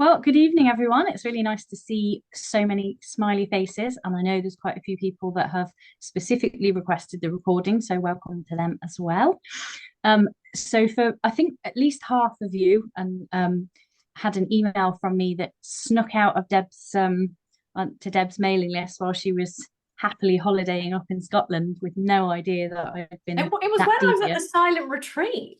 Well, good evening, everyone. It's really nice to see so many smiley faces, and I know there's quite a few people that have specifically requested the recording, so welcome to them as well. So for I think at least half of you and had an email from me that snuck out of Deb's to Deb's mailing list while she was happily holidaying up in Scotland with no idea that I'd been It was that when I was at the devious. silent retreat.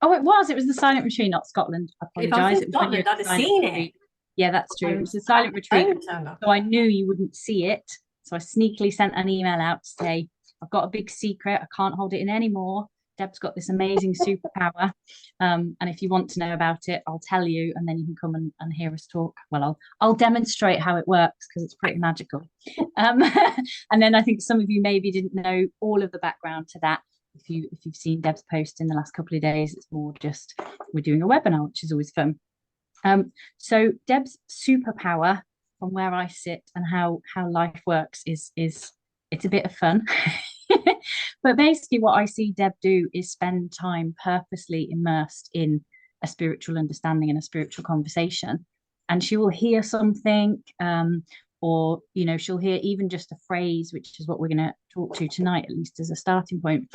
Oh, it was. It was the silent retreat, not Scotland. I If I was apologise. in It was when you Scotland, were at I'd the have silent seen it. retreat. Yeah, that's true. It was a I silent retreat. turned up. So I knew you wouldn't see it. So I sneakily sent an email out to say, I've got a big secret. I can't hold it in anymore. Deb's got this amazing superpower. And if you want to know about it, I'll tell you, and then you can come and hear us talk. Well, I'll demonstrate how it works because it's pretty magical. And then I think some of you maybe didn't know all of the background to that. If you've seen Deb's post in the last couple of days, it's more just we're doing a webinar, which is always fun. So Deb's superpower from where I sit and how life works is it's a bit of fun. But basically what I see Deb do is spend time purposely immersed in a spiritual understanding and a spiritual conversation. And she will hear something, or she'll hear even just a phrase, which is what we're going to talk to tonight, at least as a starting point,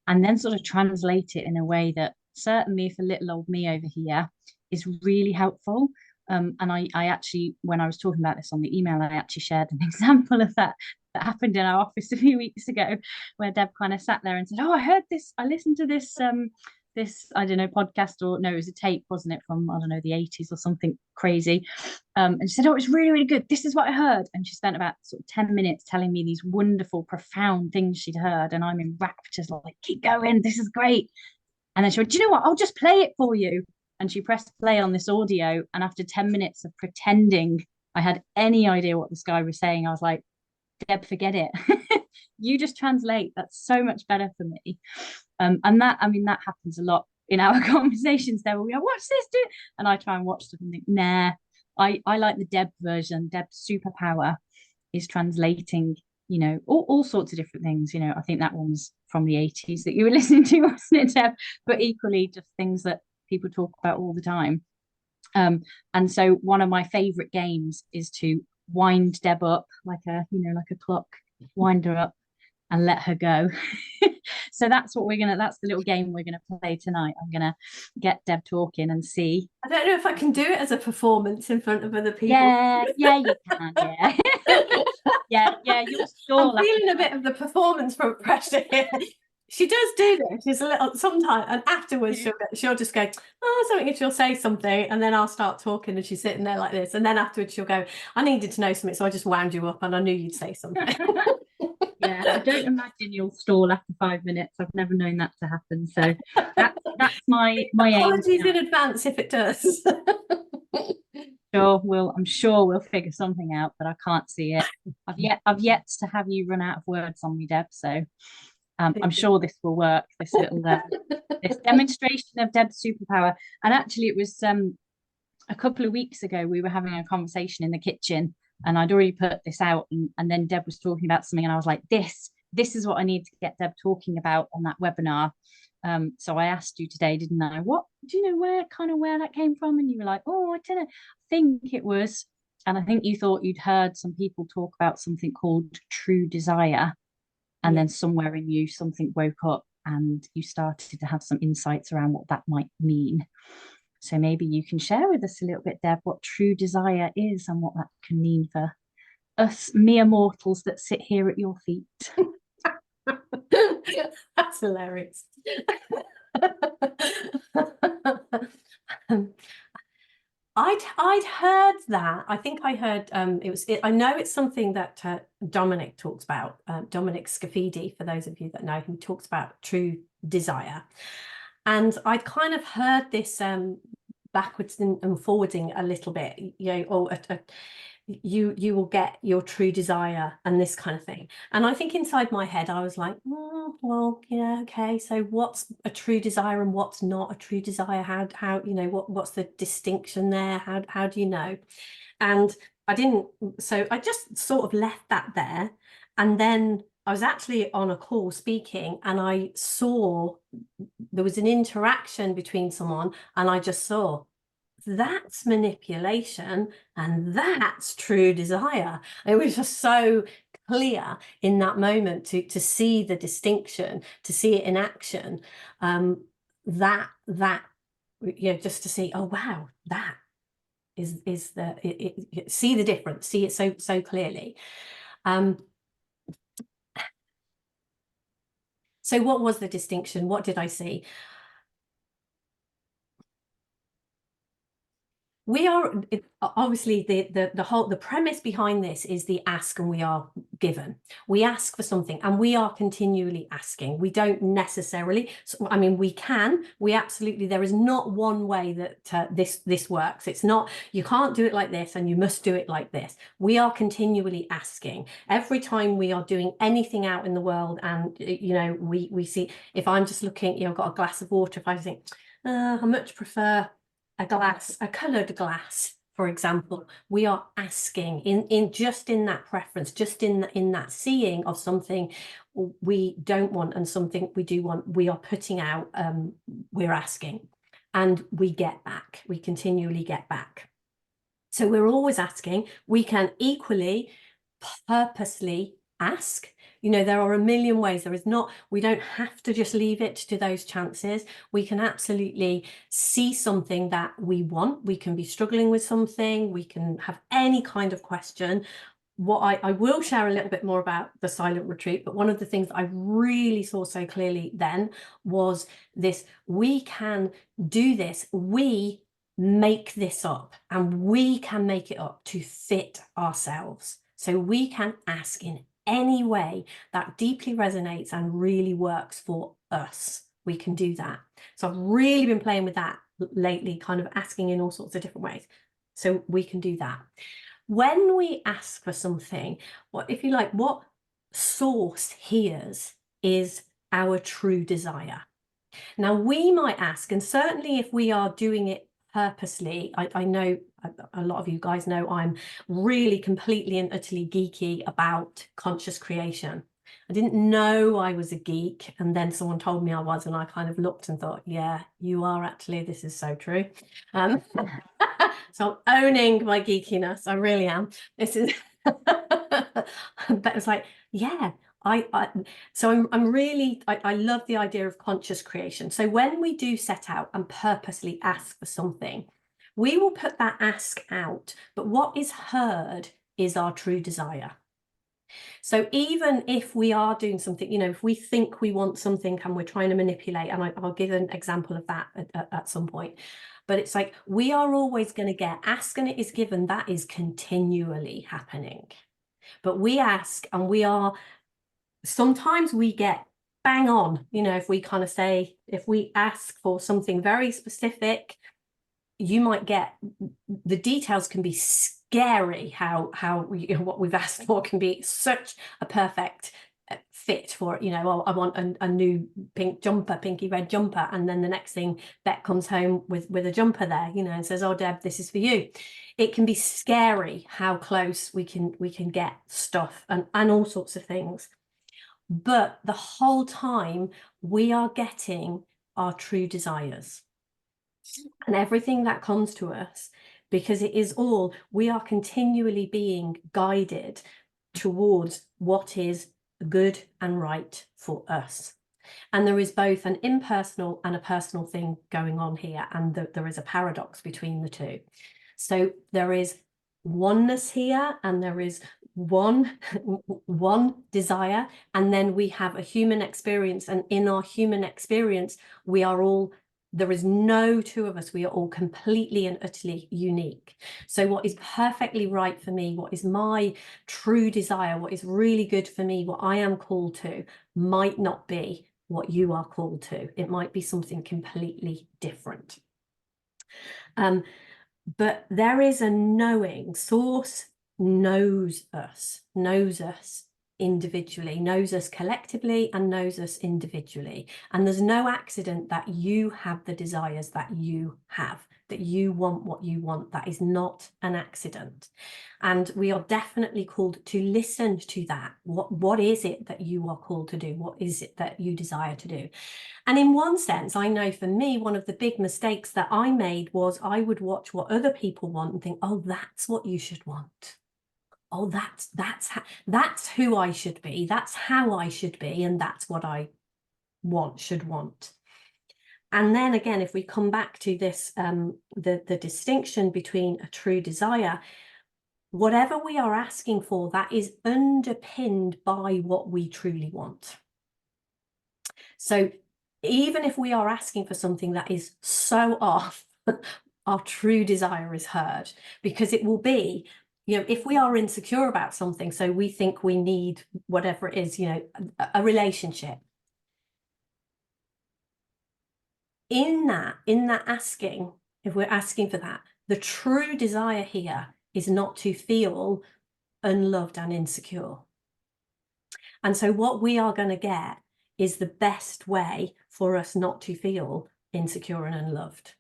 and then sort of translate it in a way that certainly for little old me over here is really helpful. And I actually, when I was talking about this on the email, I actually shared an example of that happened in our office a few weeks ago, where Deb kind of sat there and said, "Oh, I heard this. I listened to this I don't know podcast, or no, it was a tape, wasn't it, from I don't know the 80s or something crazy." And she said, "Oh, it's really really good. This is what I heard." And she spent about sort of 10 minutes telling me these wonderful, profound things she'd heard, and I'm in raptures, like, "Keep going. This is great." And then she went, "Do you know what? I'll just play it for you." And she pressed play on this audio. And after 10 minutes of pretending I had any idea what this guy was saying, I was like, "Deb, forget it. You just translate. That's so much better for me." And that, I mean, that happens a lot in our conversations there, where we go, "What's this do?" And I try and watch stuff and think, nah, I like the Deb version. Deb's superpower is translating, all sorts of different things. I think that one's from the 80s that you were listening to, wasn't it, Deb? But equally just things that people talk about all the time. And so one of my favorite games is to wind Deb up like a clock, wind her up and let her go. So that's the little game we're gonna play tonight. I'm gonna get Deb talking and see. I don't know if I can do it as a performance in front of other people. Yeah, you can. Yeah. I'm feeling a bit of the performance pressure here. She does do this. She's a little sometimes, and afterwards she'll just go, "Oh, something," and she'll say something, and then I'll start talking, and she's sitting there like this, and then afterwards she'll go, "I needed to know something, so I just wound you up, and I knew you'd say something." Yeah, I don't imagine you'll stall after 5 minutes. I've never known that to happen. So that's my apologies aim in advance if it does. I'm sure we'll figure something out, but I can't see it. I've yet to have you run out of words on me, Deb. So I'm sure this will work. This little this demonstration of Deb's superpower. And actually, it was a couple of weeks ago. We were having a conversation in the kitchen, and I'd already put this out, and then Deb was talking about something, and I was like, "This is what I need to get Deb talking about on that webinar." So I asked you today, didn't I? What do you know where that came from? And you were like, "Oh, I don't know. I think it was," and I think you thought you'd heard some people talk about something called true desire. And then somewhere in you, something woke up and you started to have some insights around what that might mean. So maybe you can share with us a little bit, Deb, what true desire is and what that can mean for us mere mortals that sit here at your feet. That's hilarious. I'd heard that. I think I heard I know it's something that Dominic talks about. Dominic Scafidi, for those of you that know, who talks about true desire. And I'd kind of heard this backwards and forwarding a little bit, you will get your true desire and this kind of thing. And I think inside my head I was like, well, yeah, okay, so what's a true desire and what's not a true desire? How what's the distinction there? How do you know? And I didn't, so I just sort of left that there. And then I was actually on a call speaking, and I saw there was an interaction between someone, and I just saw that's manipulation and that's true desire. It was just so clear in that moment to see the distinction, to see it in action, that just to see, oh wow, that is see the difference, see it so clearly. So what was the distinction? What did I see? We are obviously the premise behind this is the ask and we are given. We ask for something and we are continually asking. We don't necessarily, I mean, we absolutely, there is not one way that this works. It's not, you can't do it like this and you must do it like this. We are continually asking. Every time we are doing anything out in the world, and we see, if I'm just looking, I've got a glass of water, if I think, I much prefer a coloured glass, for example, we are asking in that preference, just in that seeing of something we don't want and something we do want, we are putting out, we're asking, and we get back, we continually get back. So we're always asking. We can equally purposely ask. There are a million ways. We don't have to just leave it to those chances. We can absolutely see something that we want. We can be struggling with something. We can have any kind of question. What I will share a little bit more about the silent retreat, but one of the things that I really saw so clearly then was this: we can do this. We make this up, and we can make it up to fit ourselves. So we can ask in any way that deeply resonates and really works for us. We can do that. So I've really been playing with that lately, kind of asking in all sorts of different ways. So we can do that. When we ask for something, what source hears is our true desire. Now we might ask, and certainly if we are doing it purposely, I know a lot of you guys know I'm really completely and utterly geeky about conscious creation. I didn't know I was a geek, and then someone told me I was, and I kind of looked and thought, yeah, you are actually, this is so true. So I'm owning my geekiness, I really am. This is but it's like, yeah, so I'm really, I love the idea of conscious creation. So when we do set out and purposely ask for something, we will put that ask out, but what is heard is our true desire. So even if we are doing something, if we think we want something and we're trying to manipulate, and I'll give an example of that at some point, but it's like, we are always going to get ask and it is given. That is continually happening. But we ask and sometimes we get bang on, if we kind of say, if we ask for something very specific, you might get, the details can be scary, how what we've asked for can be such a perfect fit for, I want a new pink jumper, pinky red jumper, and then the next thing, Beck comes home with a jumper there, and says, oh Deb, this is for you. It can be scary how close we can get stuff and all sorts of things. But the whole time we are getting our true desires and everything that comes to us, because it is all, we are continually being guided towards what is good and right for us. And there is both an impersonal and a personal thing going on here, and there is a paradox between the two. So there is oneness here, and there is one desire, and then we have a human experience, and in our human experience we are all, there is no two of us, we are all completely and utterly unique. So what is perfectly right for me, what is my true desire, what is really good for me, what I am called to, might not be what you are called to. It might be something completely different. But there is a knowing. Source knows us individually, knows us collectively and knows us individually. And there's no accident that you have the desires that you have, that you want what you want. That is not an accident. And we are definitely called to listen to that. What is it that you are called to do? What is it that you desire to do? And in one sense, I know for me, one of the big mistakes that I made was I would watch what other people want and think, oh, that's what you should want. Oh, that's who I should be. That's how I should be. And that's what I should want. And then again, if we come back to this, the distinction between a true desire, whatever we are asking for, that is underpinned by what we truly want. So even if we are asking for something that is so off, our true desire is heard, because it will be, you know, if we are insecure about something, so we think we need whatever it is, you know, a relationship. In that asking, if we're asking for that, the true desire here is not to feel unloved and insecure. And so what we are going to get is the best way for us not to feel insecure and unloved.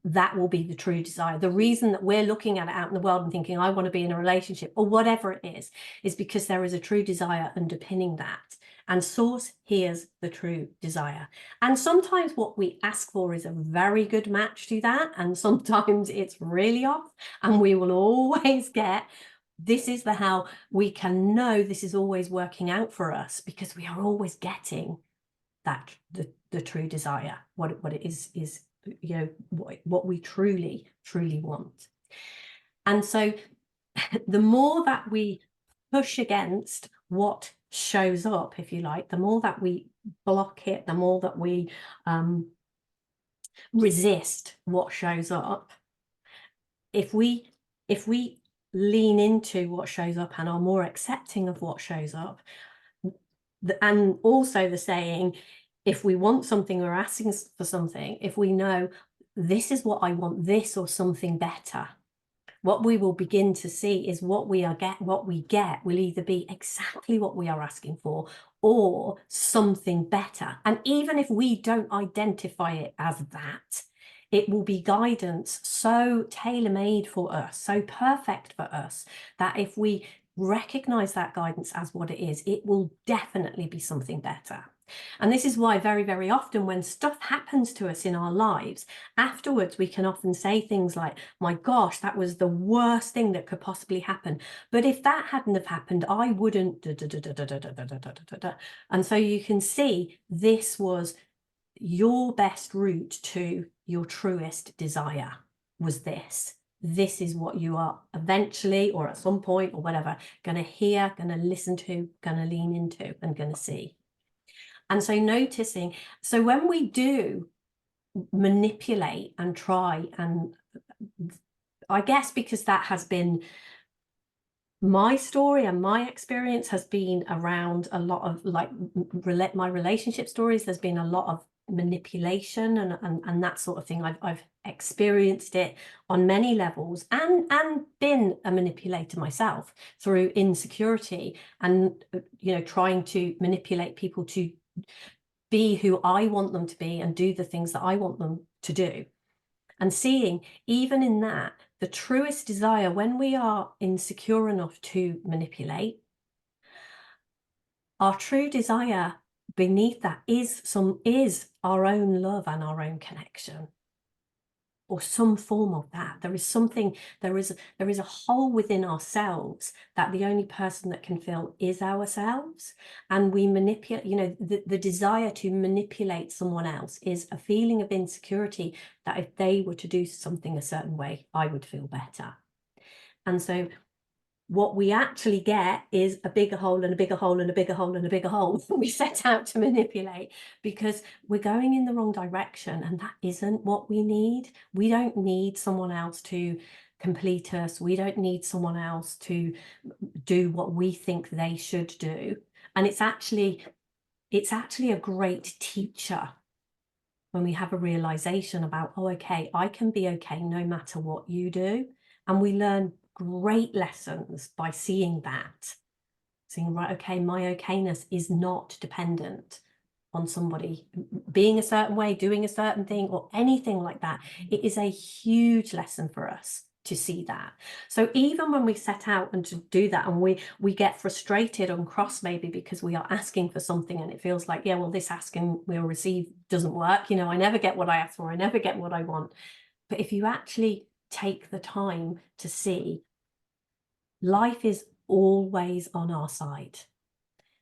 That will be the true desire. The reason that we're looking at it out in the world and thinking, I want to be in a relationship or whatever it is because there is a true desire underpinning that. And source hears the true desire. And sometimes what we ask for is a very good match to that. And sometimes it's really off. And we will always get, this is how we can know this is always working out for us, because we are always getting that, the true desire, what it is, you know, what we truly want. And so the more that we push against what shows up, if you like, the more that we block it, the more that we resist what shows up, if we lean into what shows up and are more accepting of what shows up, and also the saying, if we want something, we're asking for something, if we know this is what I want, this or something better, what we will begin to see is what we get will either be exactly what we are asking for or something better. And even if we don't identify it as that, it will be guidance so tailor-made for us, so perfect for us, that if we recognize that guidance as what it is, it will definitely be something better. And this is why very, very often when stuff happens to us in our lives, afterwards we can often say things like, my gosh, that was the worst thing that could possibly happen. But if that hadn't have happened, I wouldn't. And so you can see this was your best route to your truest desire, was this. This is what you are eventually, or at some point or whatever, going to hear, going to listen to, going to lean into, and going to see. And so noticing, so when we do manipulate and try, and I guess because that has been my story and my experience has been around a lot of like my relationship stories, there's been a lot of manipulation and that sort of thing. I've experienced it on many levels and been a manipulator myself through insecurity and, you know, trying to manipulate people to be who I want them to be and do the things that I want them to do. And seeing, even in that, the truest desire, when we are insecure enough to manipulate, our true desire beneath that is our own love and our own connection, or some form of that. There is a hole within ourselves that the only person that can fill is ourselves. And we manipulate, you know, the desire to manipulate someone else is a feeling of insecurity that if they were to do something a certain way, I would feel better. And so what we actually get is a bigger hole and a bigger hole and a bigger hole and a bigger hole we set out to manipulate, because we're going in the wrong direction, and that isn't what we need. We don't need someone else to complete us. We don't need someone else to do what we think they should do. And it's actually a great teacher when we have a realization about, oh, okay, I can be okay no matter what you do. And we learn great lessons by seeing that. saying, right, okay, my okayness is not dependent on somebody being a certain way, doing a certain thing, or anything like that. It is a huge lesson for us to see that. So even when we set out and to do that, and we get frustrated and cross maybe because we are asking for something and it feels like, yeah, well, this asking we'll receive doesn't work, you know, I never get what I ask for, I never get what I want. But if you actually take the time to see, life is always on our side.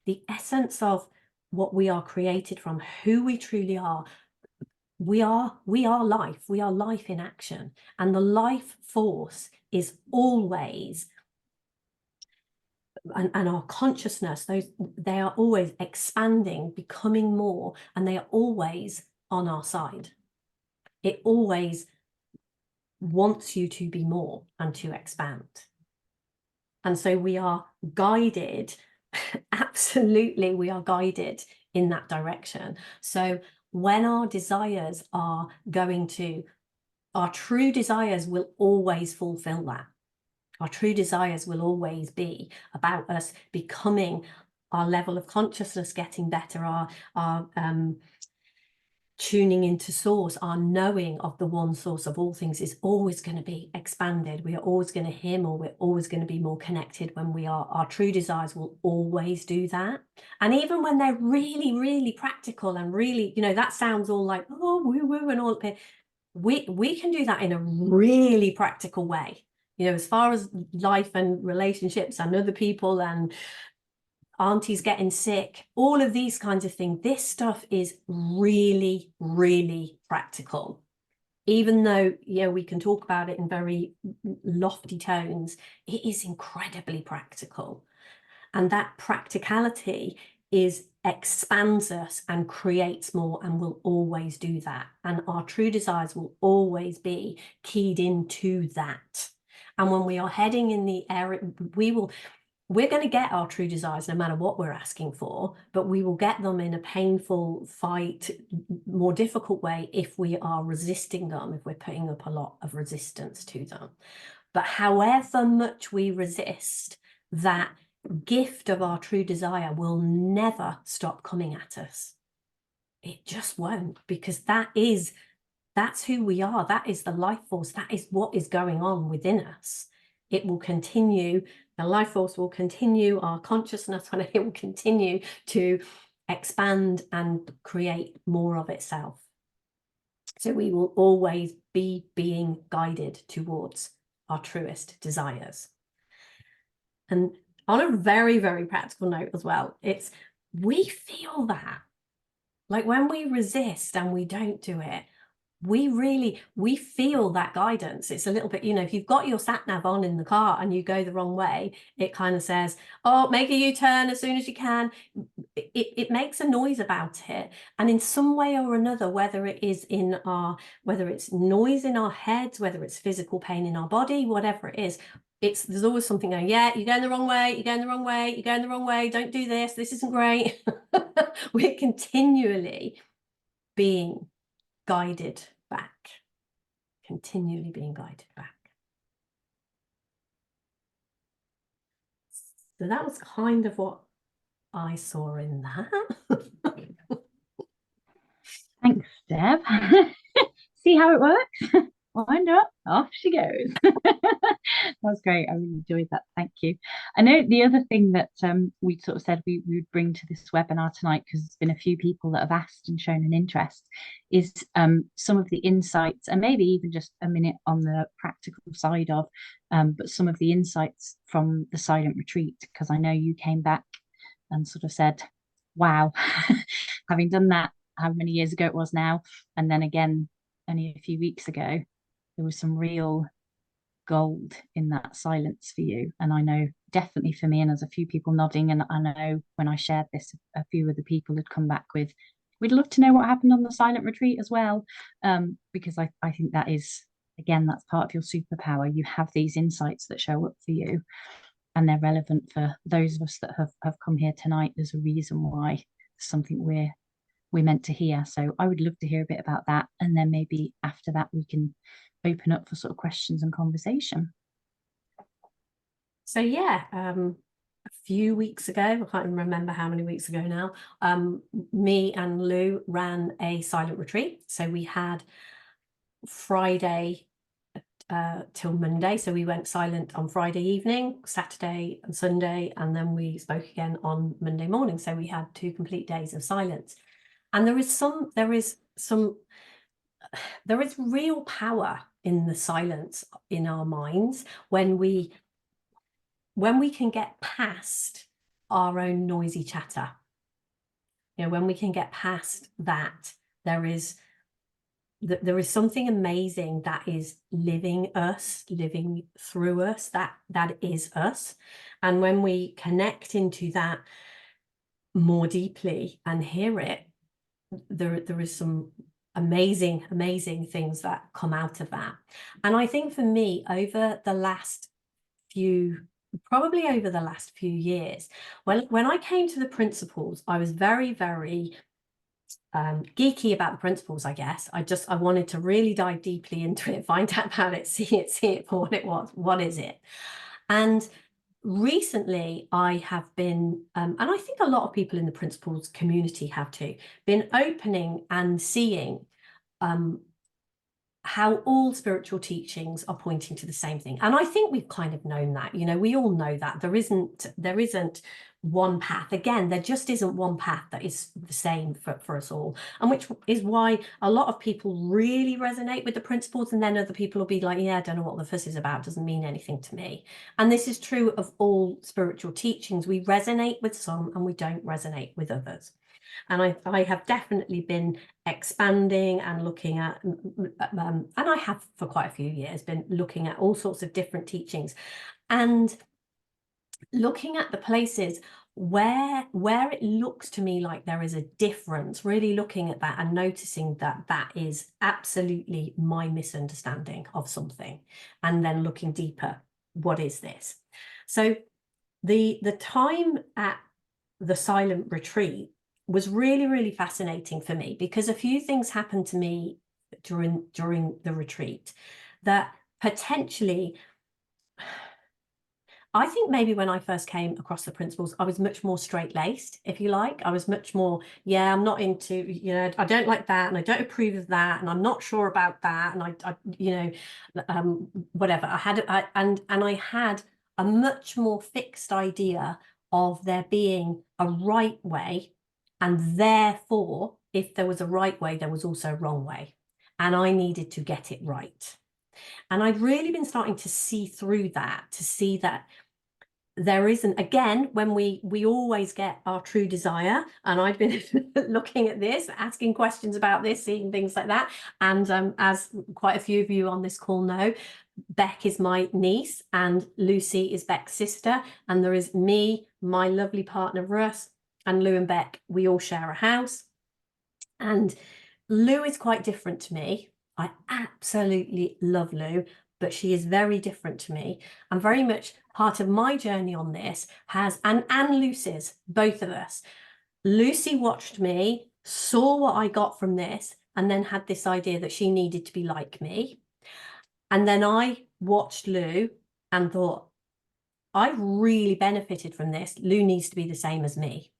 The essence of what we are created from, who we truly are, we are life. We are life in action, and the life force is always, and our consciousness, they are always expanding, becoming more, and they are always on our side. It always wants you to be more and to expand. And so we are guided, absolutely, we are guided in that direction. So when our desires are going to, our true desires will always fulfill that. Our true desires will always be about us becoming, our level of consciousness getting better, our tuning into source, our knowing of the one source of all things is always going to be expanded. We are always going to hear more. We're always going to be more connected when we are. Our true desires will always do that. And even when they're really, really practical and really, you know, that sounds all like, oh, woo woo and all, we can do that in a really practical way. You know, as far as life and relationships and other people and aunties getting sick, all of these kinds of things, this stuff is really, really practical. Even though, yeah, we can talk about it in very lofty tones, it is incredibly practical. And that practicality expands us and creates more, and will always do that. And our true desires will always be keyed into that. And when we are heading in the area, we're going to get our true desires no matter what we're asking for, but we will get them in a painful fight, more difficult way if we are resisting them, if we're putting up a lot of resistance to them. But however much we resist, that gift of our true desire will never stop coming at us. It just won't, because that's who we are. That is the life force. That is what is going on within us. It will continue. The life force will continue. Our consciousness, when it will continue to expand and create more of itself. So we will always be being guided towards our truest desires. And on a very, very practical note as well, we feel that. Like when we resist and we don't do it, we feel that guidance. It's a little bit, you know, if you've got your sat nav on in the car and you go the wrong way, it kind of says, oh, make a U-turn as soon as you can. It makes a noise about it. And in some way or another, whether it's noise in our heads, whether it's physical pain in our body, whatever it is, there's always something going, yeah, you're going the wrong way, you're going the wrong way, you're going the wrong way, don't do this isn't great. We're continually being guided back, continually being guided back. So that was kind of what I saw in that. Thanks, Deb. See how it works? Wind up, off she goes. That's great. I really enjoyed that. Thank you. I know the other thing that we sort of said we would bring to this webinar tonight, because there's been a few people that have asked and shown an interest, is some of the insights, and maybe even just a minute on the practical side of, but some of the insights from the silent retreat, because I know you came back and sort of said, wow, having done that, how many years ago it was now, and then again only a few weeks ago, there was some real gold in that silence for you. And I know definitely for me, and there's a few people nodding, and I know when I shared this, a few of the people had come back with, we'd love to know what happened on the silent retreat as well, because I think that is, again, that's part of your superpower. You have these insights that show up for you, and they're relevant for those of us that have come here tonight. There's a reason why, something we're meant to hear. So I would love to hear a bit about that, and then maybe after that we can open up for sort of questions and conversation. So yeah, a few weeks ago, I can't even remember how many weeks ago now, me and Lou ran a silent retreat. So we had Friday till Monday. So we went silent on Friday evening, Saturday and Sunday, and then we spoke again on Monday morning. So we had 2 complete days of silence. And there is real power in the silence in our minds when we can get past our own noisy chatter. You know, when we can get past that, there is something amazing that is living through us, that is us. And when we connect into that more deeply and hear it, there is some amazing things that come out of that. And I think for me, over the last few years, when I came to the principles, I was very geeky about the principles, I guess. I wanted to really dive deeply into it, find out about it, see it for what it was. What is it? And recently I have been, and I think a lot of people in the principles community have too, been opening and seeing how all spiritual teachings are pointing to the same thing. And I think we've kind of known that, you know, we all know that there isn't one path. Again, there just isn't one path that is the same for us all, and which is why a lot of people really resonate with the principles, and then other people will be like, yeah, I don't know what the fuss is about, doesn't mean anything to me. And this is true of all spiritual teachings. We resonate with some and we don't resonate with others. And I have definitely been expanding and looking at, and I have for quite a few years been looking at all sorts of different teachings and looking at the places where it looks to me like there is a difference, really looking at that and noticing that that is absolutely my misunderstanding of something, and then looking deeper, what is this? So the time at the silent retreat was really fascinating for me, because a few things happened to me during the retreat that potentially, I think maybe when I first came across the principles, I was much more straight-laced, if you like. I was much more, yeah, I'm not into, you know, I don't like that, and I don't approve of that, and I'm not sure about that, and I you know, whatever. I had a much more fixed idea of there being a right way, and therefore, if there was a right way, there was also a wrong way, and I needed to get it right. And I've really been starting to see through that, to see that there isn't, again, when we always get our true desire, and I've been looking at this, asking questions about this, seeing things like that. And as quite a few of you on this call know, Beck is my niece and Lucy is Beck's sister. And there is me, my lovely partner, Russ, and Lou and Beck. We all share a house. And Lou is quite different to me. I absolutely love Lou, but she is very different to me. And very much part of my journey on this has, and Lucy's, both of us. Lucy watched me, saw what I got from this, and then had this idea that she needed to be like me. And then I watched Lou and thought, I've really benefited from this. Lou needs to be the same as me.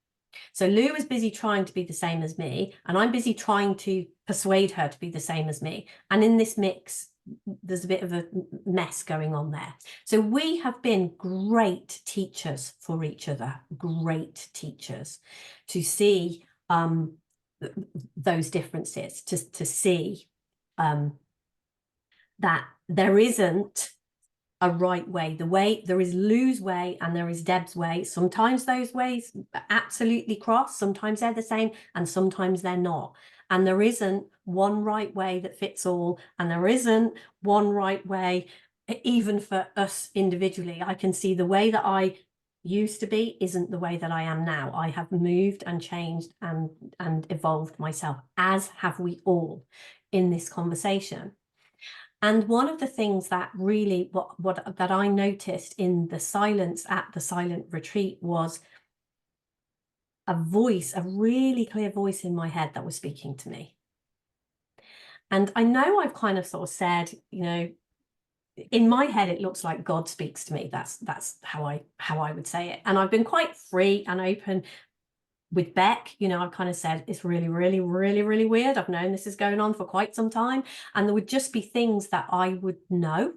So Lou is busy trying to be the same as me, and I'm busy trying to persuade her to be the same as me. And in this mix, there's a bit of a mess going on there. So we have been great teachers for each other, great teachers, to see those differences, to see that there isn't a right way. There is Lou's way and there is Deb's way. Sometimes those ways absolutely cross, sometimes they're the same, and sometimes they're not. And there isn't one right way that fits all, and there isn't one right way even for us individually. I can see the way that I used to be isn't the way that I am now. I have moved and changed and evolved myself, as have we all in this conversation. And one of the things that really that I noticed in the silence at the silent retreat was a voice, a really clear voice in my head that was speaking to me. And I know I've kind of sort of said, you know, in my head, it looks like God speaks to me. That's how I would say it. And I've been quite free and open with Beck. You know, I've kind of said, it's really, really, really, really weird. I've known this is going on for quite some time. And there would just be things that I would know.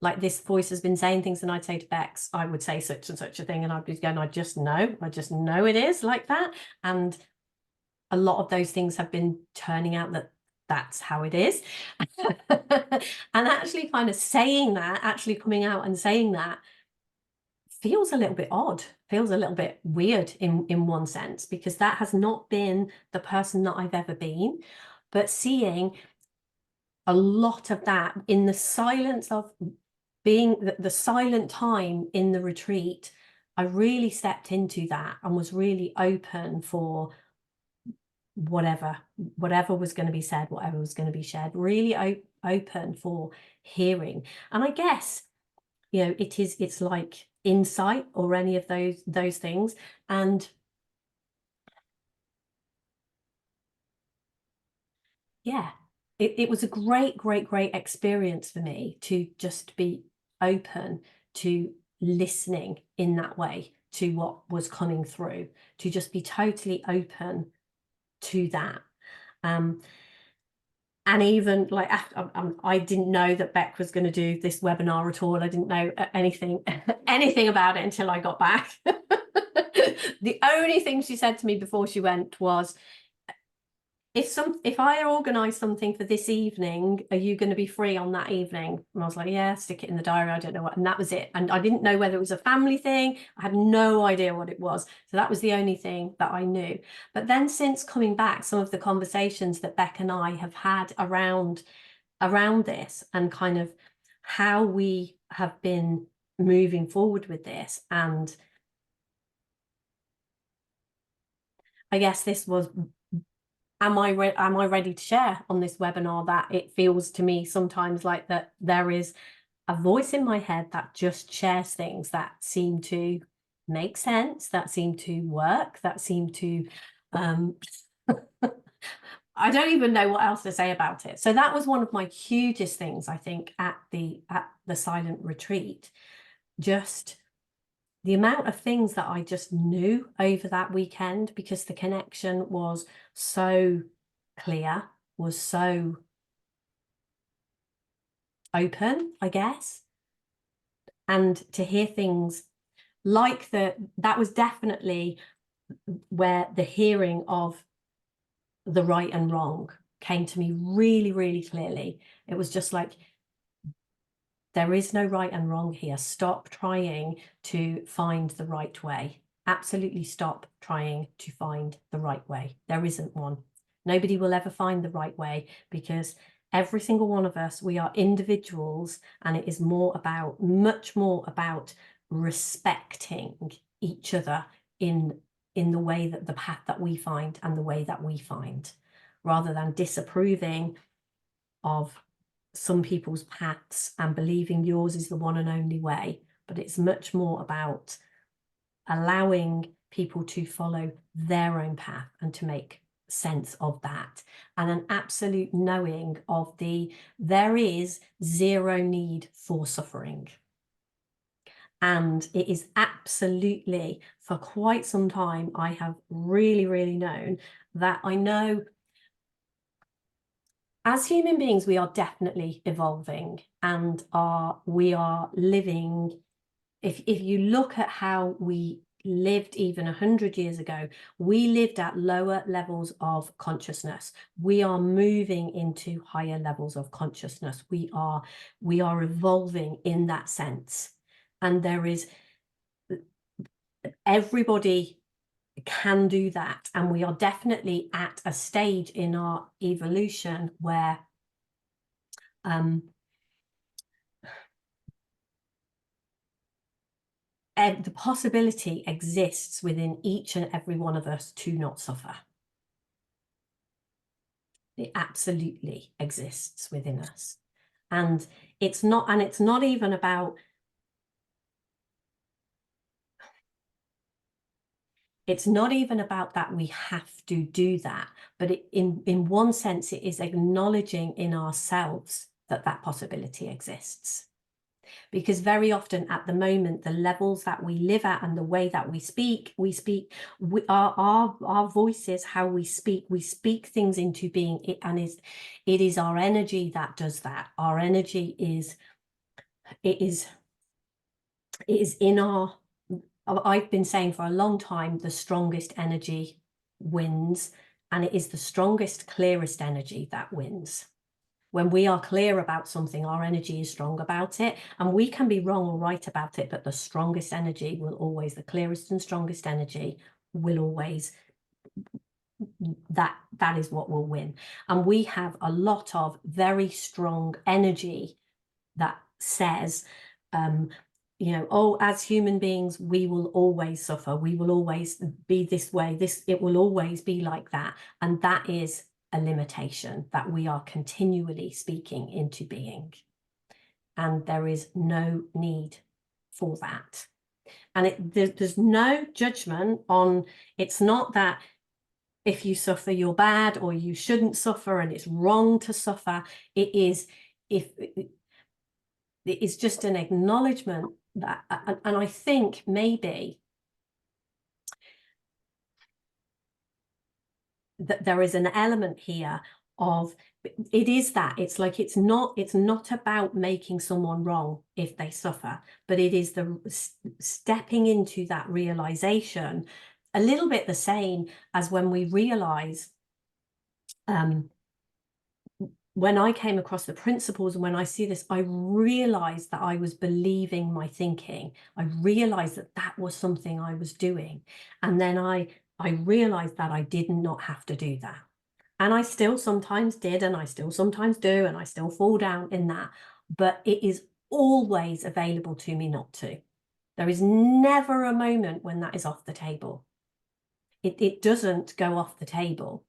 Like, this voice has been saying things, and I'd say to Bex, I would say such and such a thing, and I'd be going, I just know it is like that. And a lot of those things have been turning out that that's how it is. And actually kind of saying that, actually coming out and saying that, feels a little bit odd, feels a little bit weird in one sense, because that has not been the person that I've ever been. But seeing a lot of that in the silence of being the silent time in the retreat, I really stepped into that and was really open for whatever was going to be said, whatever was going to be shared, really open for hearing. And I guess, you know, it's like insight or any of those things. And yeah, it was a great experience for me to just be open to listening in that way to what was coming through, to just be totally open to that. And even like, I didn't know that Beck was going to do this webinar at all. I didn't know anything about it until I got back. The only thing she said to me before she went was, if I organise something for this evening, are you going to be free on that evening? And I was like, yeah, stick it in the diary. I don't know what. And that was it. And I didn't know whether it was a family thing. I had no idea what it was. So that was the only thing that I knew. But then since coming back, some of the conversations that Beck and I have had around this, and kind of how we have been moving forward with this, and I guess this was, am I ready to share on this webinar that it feels to me sometimes like that there is a voice in my head that just shares things that seem to make sense, that seem to work, that seem to I don't even know what else to say about it. So that was one of my hugest things, I think, at the silent retreat. Just the amount of things that I just knew over that weekend, because the connection was so clear, was so open, I guess. And to hear things like that was definitely where the hearing of the right and wrong came to me really, really clearly. It was just like, there is no right and wrong here. Stop trying to find the right way. Absolutely stop trying to find the right way. There isn't one. Nobody will ever find the right way, because every single one of us, we are individuals, and it is much more about respecting each other in the way that the path that we find and the way that we find, rather than disapproving of some people's paths and believing yours is the one and only way. But it's much more about allowing people to follow their own path and to make sense of that, and an absolute knowing of there is zero need for suffering. And it is absolutely, for quite some time, I have really, really known that I know as human beings, we are definitely evolving, and we are living. If you look at how we lived even 100 years ago, we lived at lower levels of consciousness. We are moving into higher levels of consciousness. We are evolving in that sense. And everybody can do that. And we are definitely at a stage in our evolution where the possibility exists within each and every one of us to not suffer. It absolutely exists within us. And it's not even about, it's not even about that we have to do that, but in one sense, it is acknowledging in ourselves that that possibility exists. Because very often at the moment, the levels that we live at and the way that we speak our voices, how we speak things into being, it is our energy that does that. Our energy is in our, I've been saying for a long time, the strongest energy wins, and it is the strongest, clearest energy that wins. When we are clear about something, our energy is strong about it, and we can be wrong or right about it, but the strongest energy will always, the clearest and strongest energy will always, that is what will win. And we have a lot of very strong energy that says, you know, oh, as human beings, we will always suffer. We will always be this way. It will always be like that. And that is a limitation that we are continually speaking into being. And there is no need for that. And there's no judgment on, it's not that if you suffer, you're bad, or you shouldn't suffer and it's wrong to suffer. It is, it is just an acknowledgement that, and I think maybe that there is an element here of, it is that it's like, it's not about making someone wrong if they suffer, but it is the stepping into that realization, a little bit the same as when we realize, when I came across the principles and when I see this, I realized that I was believing my thinking. I realized that that was something I was doing. And then I realized that I did not have to do that. And I still sometimes did, and I still sometimes do, and I still fall down in that. But it is always available to me not to. There is never a moment when that is off the table. It doesn't go off the table.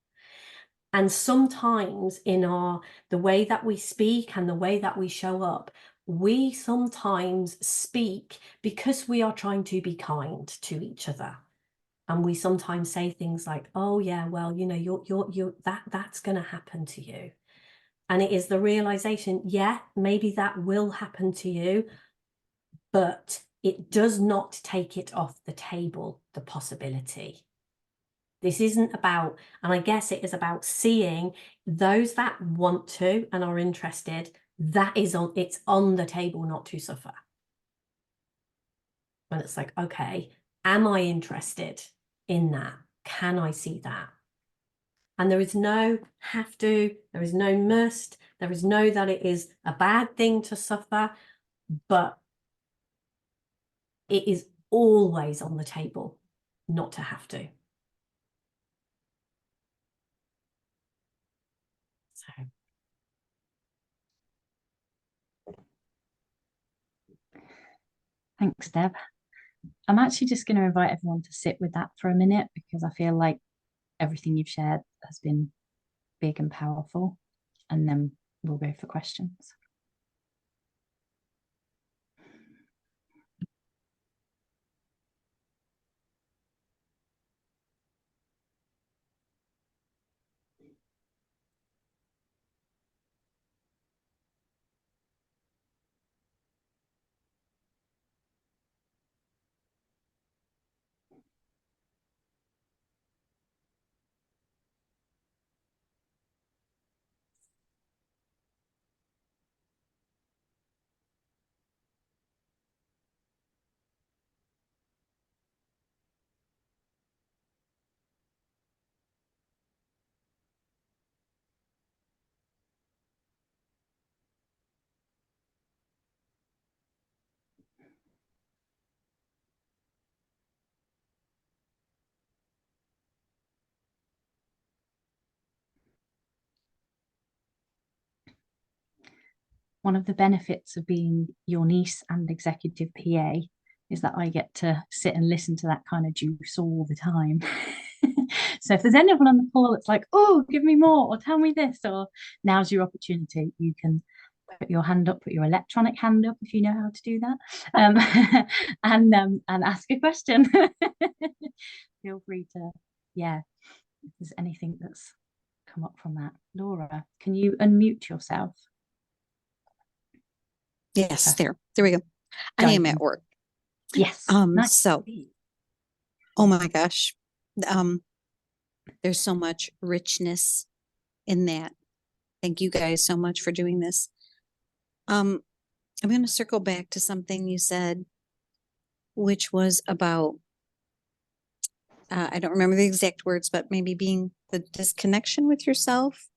And sometimes in the way that we speak and the way that we show up, we sometimes speak because we are trying to be kind to each other. And we sometimes say things like, oh yeah, well, you know, that's going to happen to you. And it is the realization, yeah, maybe that will happen to you, but it does not take it off the table, the possibility. This isn't about, and I guess it is about seeing those that want to and are interested, it's on the table not to suffer. And it's like, okay, am I interested in that? Can I see that? And there is no have to, there is no must, there is no that it is a bad thing to suffer, but it is always on the table not to have to. So. Thanks, Deb. I'm actually just going to invite everyone to sit with that for a minute, because I feel like everything you've shared has been big and powerful. And then we'll go for questions. One of the benefits of being your niece and executive PA is that I get to sit and listen to that kind of juice all the time. So if there's anyone on the call that's like, oh, give me more, or tell me this, or now's your opportunity, you can put your hand up, put your electronic hand up if you know how to do that, and ask a question. Feel free to, yeah, if there's anything that's come up from that. Laura, can you unmute yourself? Yes, there we go. I am Done. at work. Yes. Nice. So, oh my gosh, there's so much richness in that. Thank you guys so much for doing this. I'm going to circle back to something you said, which was about, I don't remember the exact words, but maybe being the disconnection with yourself,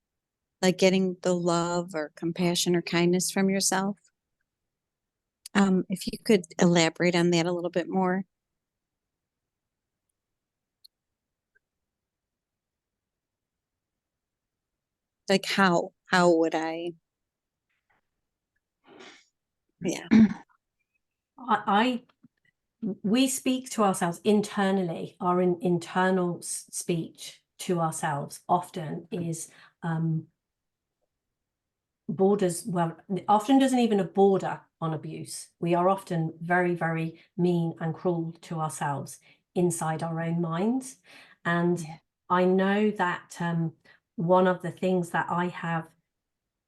like getting the love or compassion or kindness from yourself. If you could elaborate on that a little bit more. Like how would I? Yeah. We speak to ourselves internally. Our internal speech to ourselves often is borders, well, often doesn't even a border on abuse. We are often very, very mean and cruel to ourselves inside our own minds. And I know that one of the things that I have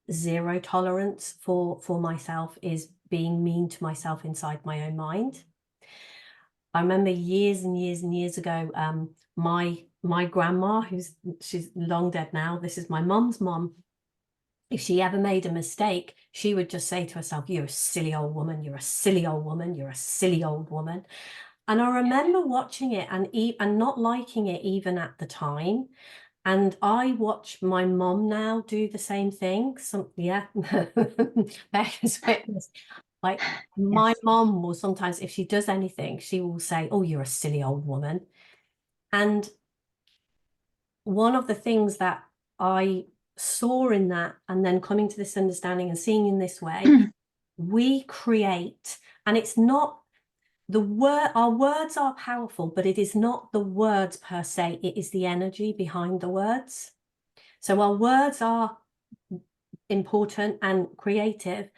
zero tolerance for myself is being mean to myself inside my own mind. I remember years and years and years ago, my grandma, she's long dead now, this is my mum's mum. If she ever made a mistake, she would just say to herself, "You're a silly old woman, you're a silly old woman, you're a silly old woman." And I remember watching it and not liking it even at the time. And I watch my mom now do the same thing. Becca's witness. Like my mom will sometimes, if she does anything, she will say, "Oh, you're a silly old woman." And one of the things that I saw in that, and then coming to this understanding and seeing in this way, we create, and it's not the word, our words are powerful, but it is not the words per se, it is the energy behind the words. So our words are important and creative,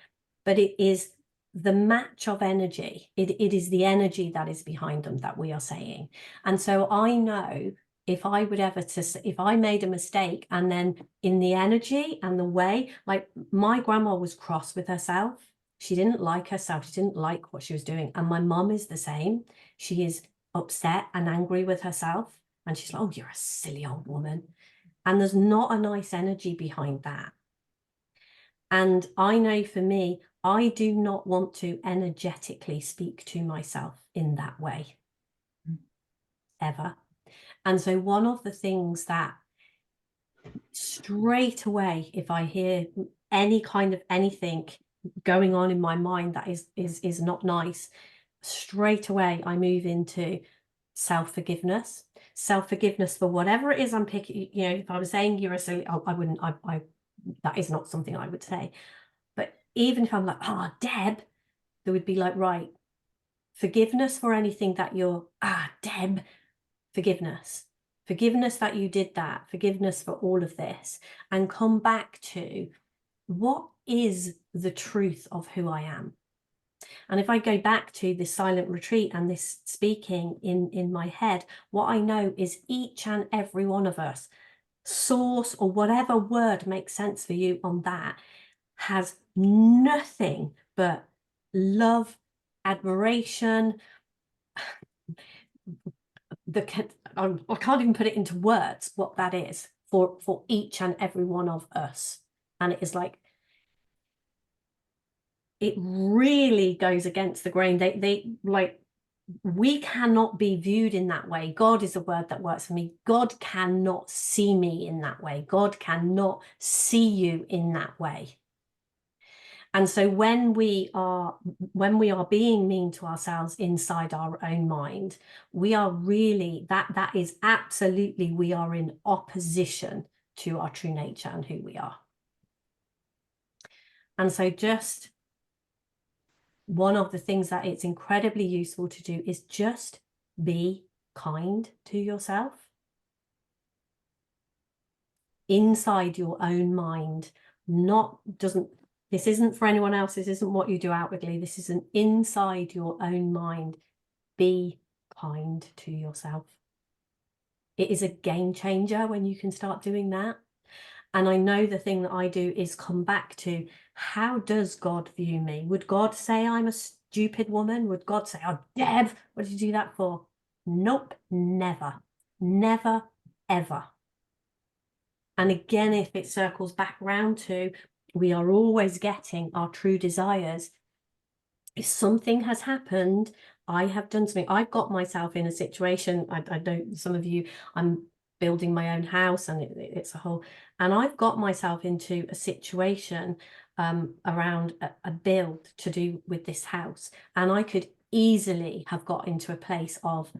but it is the match of energy. It is the energy that is behind them that we are saying. And so I know if I would ever if I made a mistake and then in the energy and the way, like my grandma was cross with herself. She didn't like herself. She didn't like what she was doing. And my mum is the same. She is upset and angry with herself. And she's like, "Oh, you're a silly old woman." And there's not a nice energy behind that. And I know for me, I do not want to energetically speak to myself in that way, ever. And so one of the things that straight away, if I hear any kind of anything going on in my mind that is not nice, straight away I move into self-forgiveness. Self-forgiveness for whatever it is I'm picking. You know, if I was saying you're a silly, I wouldn't, that is not something I would say. But even if I'm like, "Ah, oh, Deb," there would be like, right, forgiveness for anything that you're, Deb, forgiveness. Forgiveness that you did that, forgiveness for all of this, and come back to what is the truth of who I am. And if I go back to this silent retreat and this speaking in my head, what I know is each and every one of us, source or whatever word makes sense for you on that, has nothing but love, admiration. I can't even put it into words what that is for each and every one of us. And it is like, it really goes against the grain. They like, we cannot be viewed in that way. God is a word that works for me. God cannot see me in that way. God cannot see you in that way. And so when we are being mean to ourselves inside our own mind, we are really, that is absolutely, we are in opposition to our true nature and who we are. And so just one of the things that it's incredibly useful to do is just be kind to yourself inside your own mind. This isn't for anyone else. This isn't what you do outwardly. This is an inside your own mind. Be kind to yourself. It is a game changer when you can start doing that. And I know the thing that I do is come back to how does God view me? Would God say I'm a stupid woman? Would God say, oh, Deb, what did you do that for? Nope, never, never, ever. And again, if it circles back around to, we are always getting our true desires. If something has happened, I have done something, I've got myself in a situation, I know some of you, I'm building my own house, and it's a whole, and I've got myself into a situation around a build to do with this house, and I could easily have got into a place of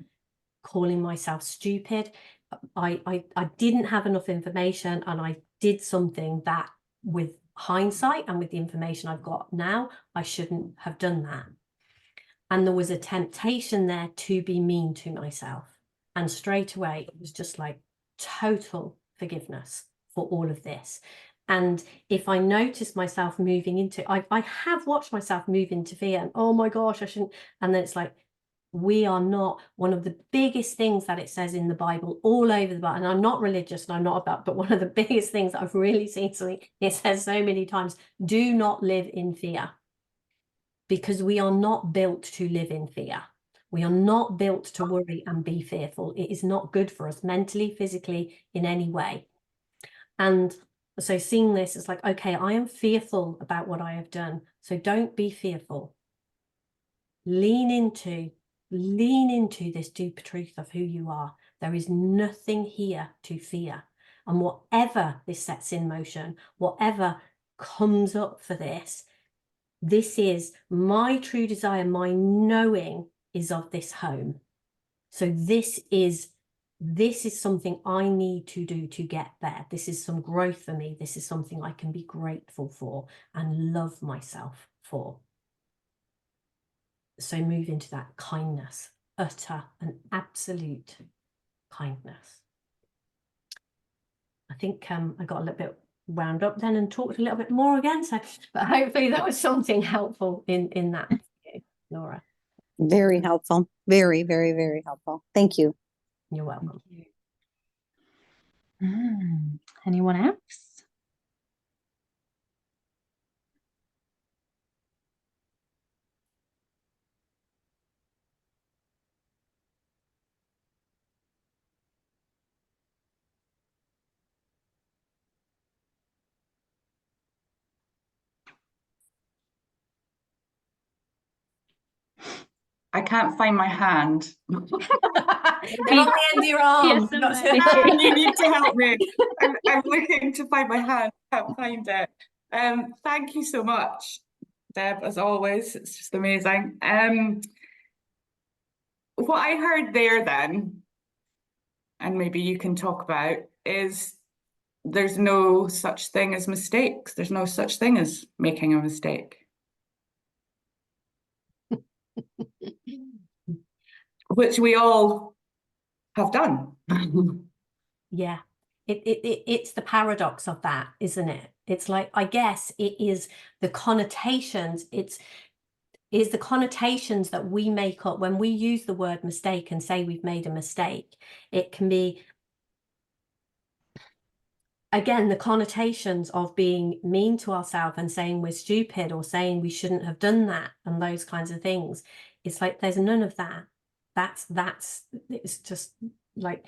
calling myself stupid. I didn't have enough information, and I did something that, with hindsight and with the information I've got now, I shouldn't have done that. And there was a temptation there to be mean to myself. And straight away, it was just like total forgiveness for all of this. And if I notice myself moving into, I have watched myself move into fear, and oh my gosh, I shouldn't. And then it's like, we are not, one of the biggest things that it says in the Bible, all over the Bible, and I'm not religious and I'm not about, but one of the biggest things that I've really seen something, it says so many times, do not live in fear. Because we are not built to live in fear. We are not built to worry and be fearful. It is not good for us mentally, physically, in any way. And so seeing this, it's like, okay, I am fearful about what I have done. So don't be fearful. Lean into this deep truth of who you are. There is nothing here to fear. And whatever this sets in motion, whatever comes up for this is my true desire. My knowing is of this home. So this is something I need to do to get there. This is some growth for me. This is something I can be grateful for and love myself for. So move into that kindness, utter and absolute kindness. I think I got a little bit wound up then and talked a little bit more again. So, but hopefully that was something helpful in that, Laura. Very helpful. Very, very, very helpful. Thank you. You're welcome. Anyone else? I can't find my hand. They're on the end of your arm. You need to help me. I'm looking to find my hand. Can't find it. Thank you so much, Deb, as always. It's just amazing. What I heard there then, and maybe you can talk about, is there's no such thing as mistakes. There's no such thing as making a mistake. Which we all have done. Yeah, it's the paradox of that, isn't it? It's like, I guess it is the connotations, is the connotations that we make up when we use the word mistake and say we've made a mistake. It can be, again, the connotations of being mean to ourselves and saying we're stupid or saying we shouldn't have done that and those kinds of things. It's like, there's none of that. It's just like,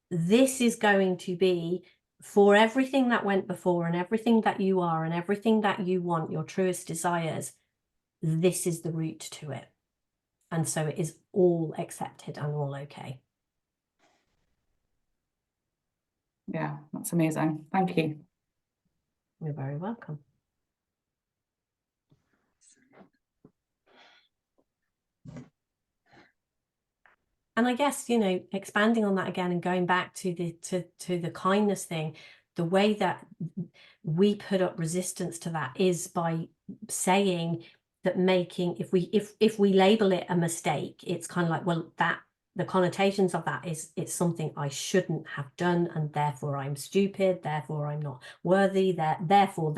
this is going to be for everything that went before and everything that you are and everything that you want, your truest desires. This is the route to it. And so it is all accepted and all okay. Yeah, that's amazing. Thank you. You're very welcome. And I guess, you know, expanding on that again and going back to the kindness thing, the way that we put up resistance to that is by saying that if we label it a mistake, it's kind of like, well, that the connotations of that is it's something I shouldn't have done, and therefore I'm stupid, therefore I'm not worthy, therefore.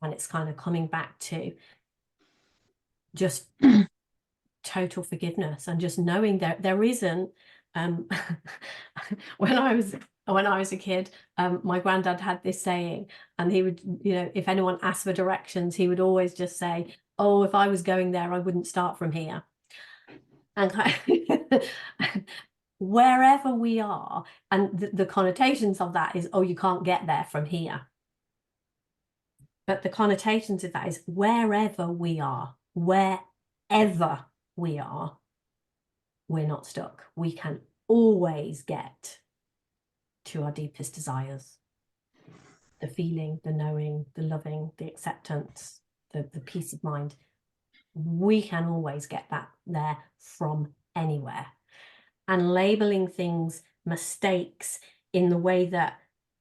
And it's kind of coming back to just total forgiveness and just knowing that there isn't when I was when I was a kid, my granddad had this saying, and he would, you know, if anyone asked for directions, he would always just say, oh, if I was going there, I wouldn't start from here. And wherever we are, and the connotations of that is, oh, you can't get there from here. But the connotations of that is wherever we are, we're not stuck. We can always get to our deepest desires. The feeling, the knowing, the loving, the acceptance, the peace of mind. We can always get that there from anywhere. And labeling things mistakes in the way that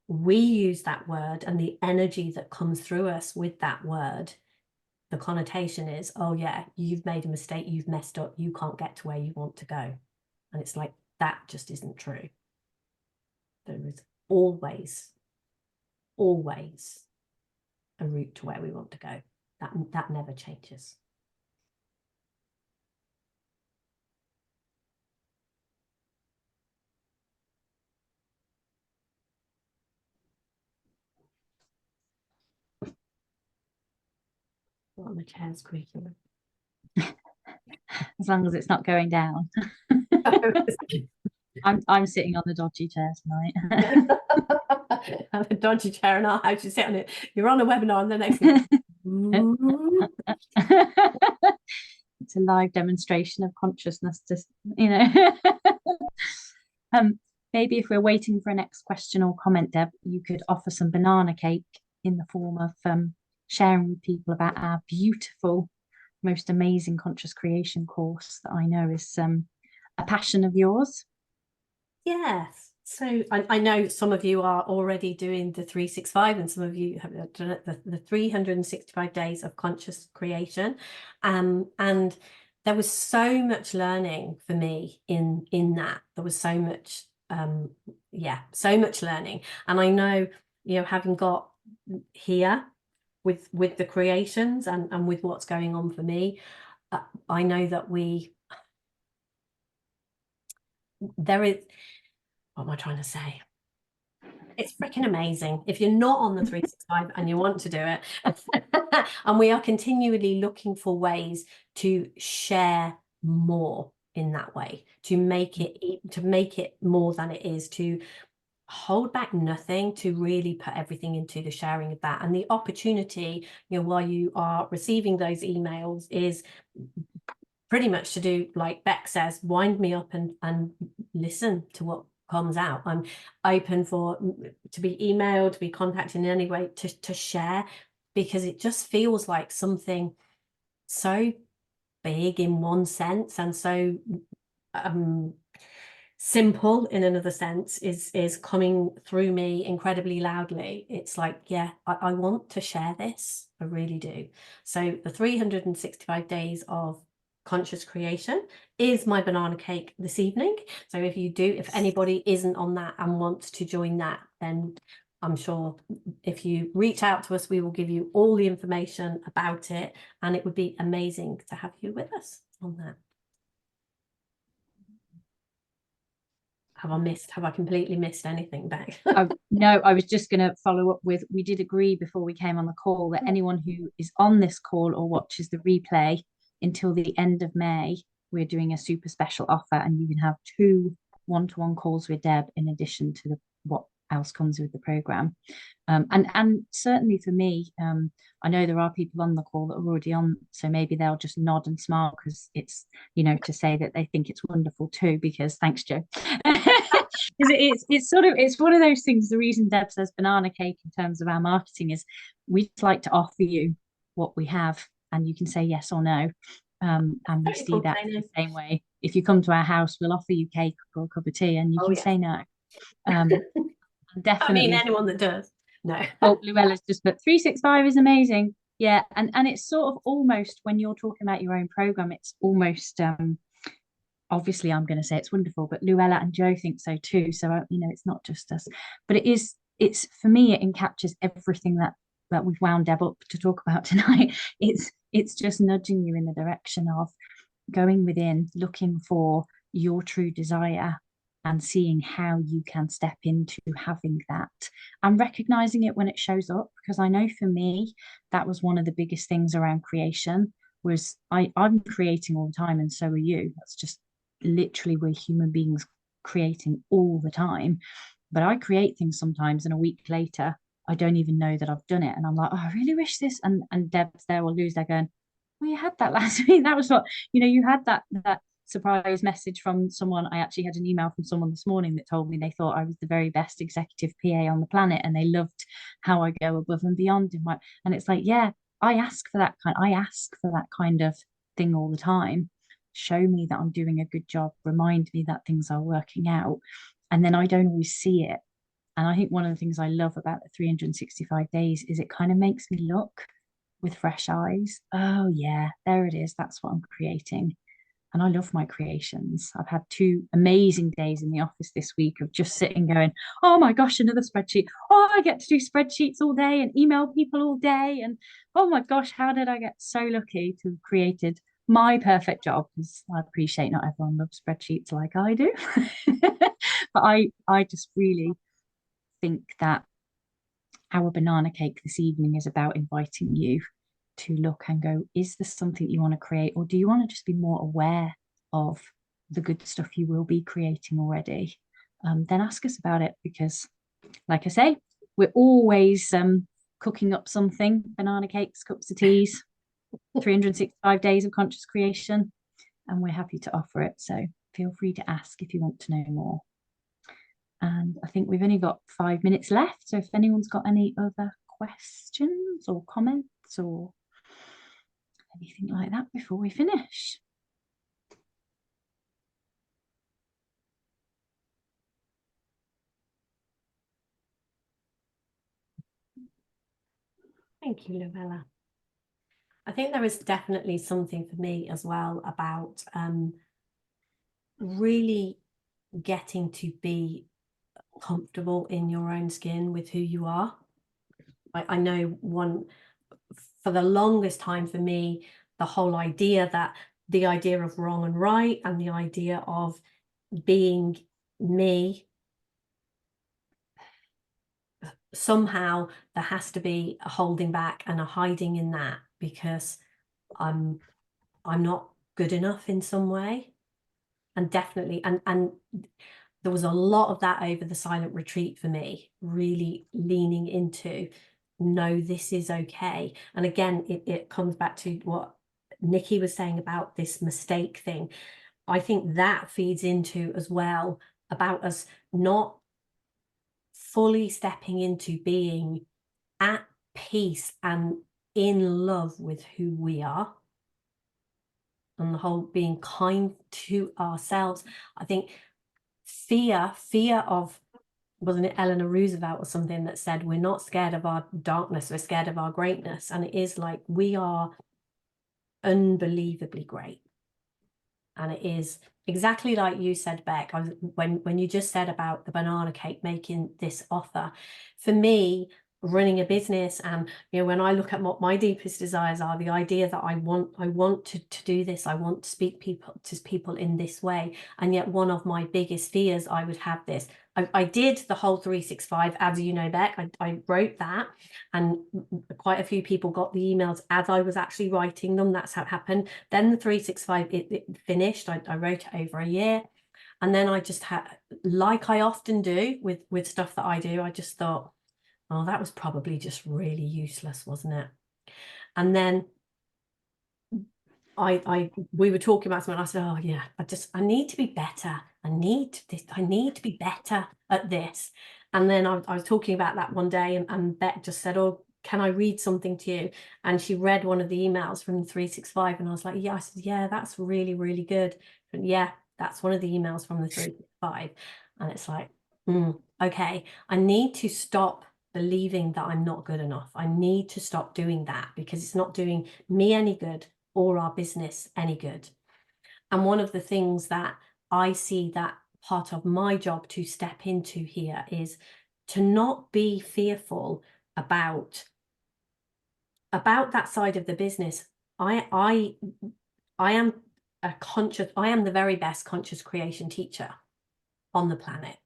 we use that word and the energy that comes through us with that word, the connotation is, oh yeah, you've made a mistake, you've messed up, you can't get to where you want to go. And it's like, that just isn't true. There is always a route to where we want to go. That never changes. Well, the chair's creaking. As long as it's not going down. I'm sitting on the dodgy chair tonight. And a dodgy chair in our house, you sit on it. You're on a webinar and the next thing. It's a live demonstration of consciousness, just, you know. Maybe if we're waiting for a next question or comment, Deb, you could offer some banana cake in the form of sharing with people about our beautiful, most amazing conscious creation course that I know is a passion of yours. Yes. So I know some of you are already doing the 365, and some of you have done it, the 365 days of conscious creation. And there was so much learning for me in that. There was so much, so much learning. And I know, you know, having got here with the creations and with what's going on for me, I know that there is, what am I trying to say? It's freaking amazing. If you're not on the 365 and you want to do it, and we are continually looking for ways to share more in that way, to make it more than it is, to hold back nothing, to really put everything into the sharing of that. And the opportunity, you know, while you are receiving those emails, is pretty much to do like Beck says, wind me up and listen to what comes out. I'm open to be emailed, to be contacted in any way, to share, because it just feels like something so big in one sense and so simple in another sense is coming through me incredibly loudly. It's like, yeah, I want to share this. I really do. So the 365 days of conscious creation is my banana cake this evening. So if anybody isn't on that and wants to join that, then I'm sure if you reach out to us, we will give you all the information about it, and it would be amazing to have you with us on that. Have I completely missed anything, Beck? No, I was just going to follow up with, we did agree before we came on the call that anyone who is on this call or watches the replay until the end of May, we're doing a super special offer, and you can have 2 one-to-one calls with Deb in addition to what else comes with the program. And certainly for me, I know there are people on the call that are already on, so maybe they'll just nod and smile because it's, you know, to say that they think it's wonderful too, because thanks, Joe. It's one of those things. The reason Deb says banana cake in terms of our marketing is we'd like to offer you what we have, and you can say yes or no. And we see that the same way. If you come to our house, we'll offer you cake or a cup of tea, and you can say no. Definitely. I mean, anyone that does. No. Oh, Luella's just put 365 is amazing. Yeah, and it's sort of almost, when you're talking about your own program, it's almost obviously I'm going to say it's wonderful, but Luella and Joe think so too. So you know, it's not just us, but it's for me, it encaptures everything that we've wound Deb up to talk about tonight. It's just nudging you in the direction of going within, looking for your true desire, and seeing how you can step into having that and recognizing it when it shows up. Because I know for me, that was one of the biggest things around creation was I'm creating all the time, and so are you. That's just literally, we're human beings creating all the time. But I create things sometimes, and a week later, I don't even know that I've done it. And I'm like, oh, I really wish this. And Debs there will lose. They're going, well, you had that last week. That was what, you had that surprise message from someone. I actually had an email from someone this morning that told me they thought I was the very best executive PA on the planet, and they loved how I go above and beyond in my, and it's like, yeah, I ask for that kind of thing all the time. Show me that I'm doing a good job, remind me that things are working out, and then I don't always see it. And I think one of the things I love about the 365 days is it kind of makes me look with fresh eyes. Oh yeah, there it is, that's what I'm creating. And I love my creations. I've had 2 amazing days in the office this week of just sitting going, oh my gosh, another spreadsheet. Oh, I get to do spreadsheets all day and email people all day. And oh my gosh, how did I get so lucky to have created my perfect job? Because I appreciate not everyone loves spreadsheets like I do. But I just really think that our banana cake this evening is about inviting you to look and go, is this something you want to create? Or do you want to just be more aware of the good stuff you will be creating already? Then ask us about it, because like I say, we're always cooking up something, banana cakes, cups of teas, 365 days of conscious creation, and we're happy to offer it. So feel free to ask if you want to know more. And I think we've only got 5 minutes left. So if anyone's got any other questions or comments or anything like that before we finish. Thank you, Luella. I think there is definitely something for me as well about really getting to be comfortable in your own skin with who you are. I know for the longest time for me, the whole idea of wrong and right, and the idea of being me, somehow there has to be a holding back and a hiding in that, because I'm not good enough in some way. And definitely, and there was a lot of that over the silent retreat for me, really leaning into, no, this is okay. And again, it comes back to what Nikki was saying about this mistake thing. I think that feeds into as well about us not fully stepping into being at peace and in love with who we are, and the whole being kind to ourselves. I think fear of, wasn't it Eleanor Roosevelt or something that said, we're not scared of our darkness, we're scared of our greatness. And it is like, we are unbelievably great. And it is exactly like you said, Beck, when you just said about the banana cake, making this offer, for me, running a business, and when I look at what my deepest desires are, the idea that I want to do this, I want to speak to people in this way, and yet one of my biggest fears, I would have this. I did the whole 365, as you know, Beck. I wrote that, and quite a few people got the emails as I was actually writing them. That's how it happened. Then the 365, it finished. I wrote it over a year, and then I just had, like I often do with stuff that I do, I just thought, oh, that was probably just really useless, wasn't it? And then we were talking about something, and I said, oh yeah, I need to be better. I need to be better at this. And then I was talking about that one day, and Beck just said, oh, can I read something to you? And she read one of the emails from the 365, and I was like, yeah. I said, yeah, that's really, really good. But yeah, that's one of the emails from the 365. And it's like, okay, I need to stop believing that I'm not good enough. I need to stop doing that, because it's not doing me any good or our business any good. And one of the things that I see that part of my job to step into here is to not be fearful about that side of the business. I am the very best conscious creation teacher. on the planet.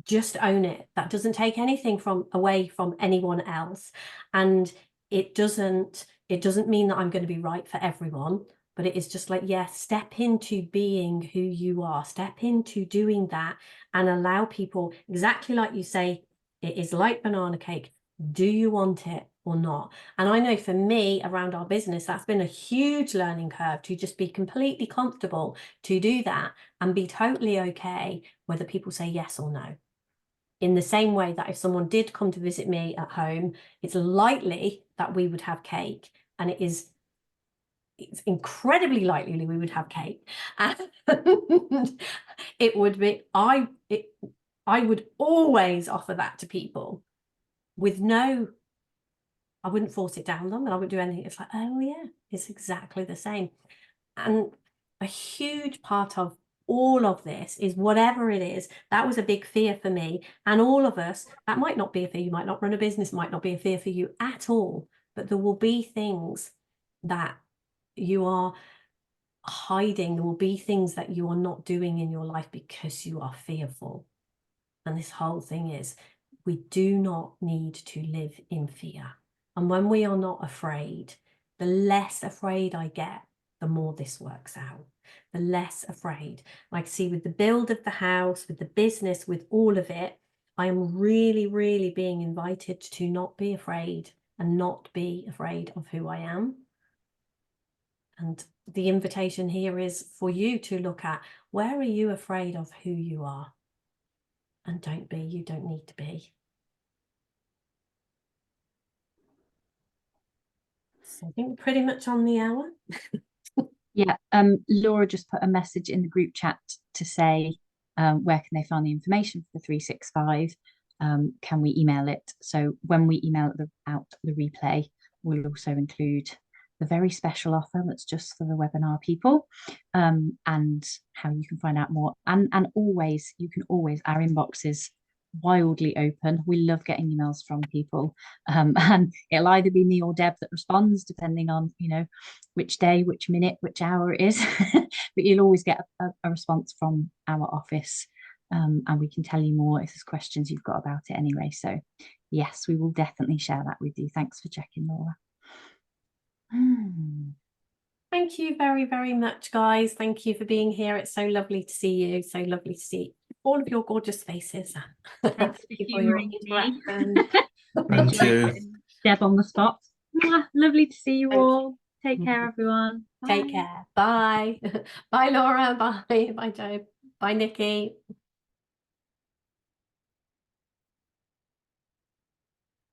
Just own it. That doesn't take anything away from anyone else. And it doesn't mean that I'm going to be right for everyone, but it is just like, yeah, step into being who you are, step into doing that, and allow people, exactly like you say, it is like banana cake. Do you want it or not? And I know for me around our business, that's been a huge learning curve, to just be completely comfortable to do that and be totally okay whether people say yes or no. In the same way that if someone did come to visit me at home, it's likely that we would have cake, and it's incredibly likely we would have cake. And it would be, I would always offer that to people with no, I wouldn't force it down them, and I wouldn't do anything. It's like, oh yeah, it's exactly the same. And a huge part of all of this is, whatever it is, that was a big fear for me, and all of us, that might not be a fear. You might not run a business, might not be a fear for you at all, but there will be things that you are hiding. There will be things that you are not doing in your life because you are fearful. And this whole thing is, we do not need to live in fear. And when we are not afraid, the less afraid I get, the more this works out. The less afraid. Like, see, with the build of the house, with the business, with all of it, I am really, really being invited to not be afraid, and not be afraid of who I am. And the invitation here is for you to look at, where are you afraid of who you are? And don't be, you don't need to be. So I think we're pretty much on the hour. Yeah, Laura just put a message in the group chat to say, where can they find the information for the 365? Can we email it? So when we email out the replay, we'll also include the very special offer that's just for the webinar people, and how you can find out more. And always, you can always, our inbox is wildly open. We love getting emails from people, and it'll either be me or Deb that responds, depending on, you know, which day, which minute, which hour it is. But you'll always get a response from our office, and we can tell you more if there's questions you've got about it anyway. So yes, we will definitely share that with you. Thanks for checking, Laura. Thank you very, very much, guys. Thank you for being here. It's so lovely to see you. So lovely to see all of your gorgeous faces. Thanks for your interaction. Thank you. Deb on the spot. Lovely to see you all. Take care, everyone. Take care. Bye. Bye, Laura. Bye. Bye, Joe. Bye, Nikki.